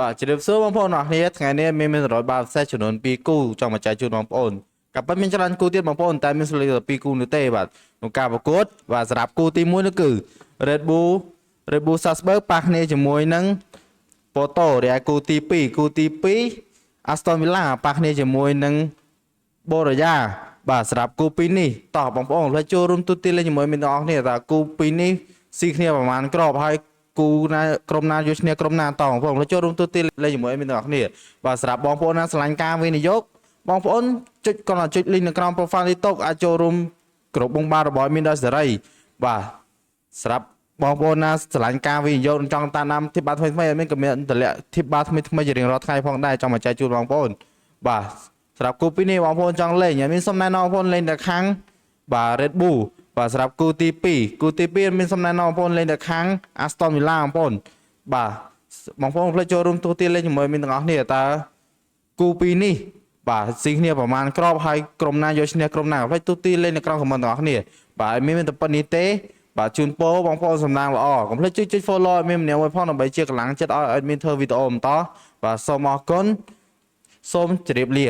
បាទជម្រាបសួរបងប្អូនអរគ្នាថ្ងៃនេះមានរយបាទផ្សេងចំនួន2គូចង់មកចែកជូនបងប្អូនក៏ប៉ុន្តែមានច្រើនគូទៀតបងប្អូនតែមានស្លេកតែ2គូនោះទេបាទក្នុងការប្រកួតបាទសម្រាប់គូទី1នោះគឺ Red Bull Salzburg ប៉ះគ្នាជាមួយនឹង Porto ដែលគូទី2 Aston Villa ប៉ះគ្នាជាមួយនឹង Borussia បាទសម្រាប់គូ2នេះតោះបងប្អូនលើចូលរួមទូទាត់លេងជាមួយមិត្តទាំងអស់គ្នាតើគូ2នេះស៊ីគ្នាប្រហែលគ្រាប់ហើយគូណាក្រុមណាយកឈ្នះក្រុមណាតបងប្អូនលើចូលរួមទូទាត់លេងជាមួយមិត្តទាំងអស់គ្នាបាទសម្រាប់បងប្អូនណាស្រឡាញ់ការវិនិយោគបងប្អូនចុចគាត់ចុច link នៅក្រោម profile TikTok អាចចូលរួមក្រុមបងបាទរបស់មានដល់សេរីបាទសម្រាប់បងប្អូនណាស្រឡាញ់ការវិនិយោគចង់តាមដានធីបបាថ្មីៗអត់មានក៏មានតម្លាក់ធីបបាថ្មីៗជារៀងរាល់ថ្ងៃផងដែរចង់មកចែកជូនបងប្អូនបាទសម្រាប់គូពីនេះបងប្អូនចង់លេងមានសំណែនបងប្អូនលេងតែខាងបាទ Red Bull បាទសម្រាប់គូទី2មានសំណែនបងប្អូនលេងតែខាង Aston Villa បងប្អូនបាទបងប្អូនផ្លេចចូលរួមទូទាត់លេងជាមួយមានទាំងអស់គ្នាតើគូពីនេះបាទស៊ីគ្នាប្រហែលគ្រាប់ហើយក្រុមណាយកឈ្នះក្រុមណាផ្លេចទូទាត់លេងនៅក្រោមខមមិនទាំងអស់គ្នាបាទមានតែប៉ុណ្្នេះទេបាទជូនពរបងប្អូនសំណាងល្អកុំភ្លេចចុច follow ឲ្យមានម្នាក់មួយផងដើម្បីជាកម្លាំងចិត្តឲ្យមានធ្វើវីដេអូបន្តបាទសូមអរគុណសូមជម្រាបលា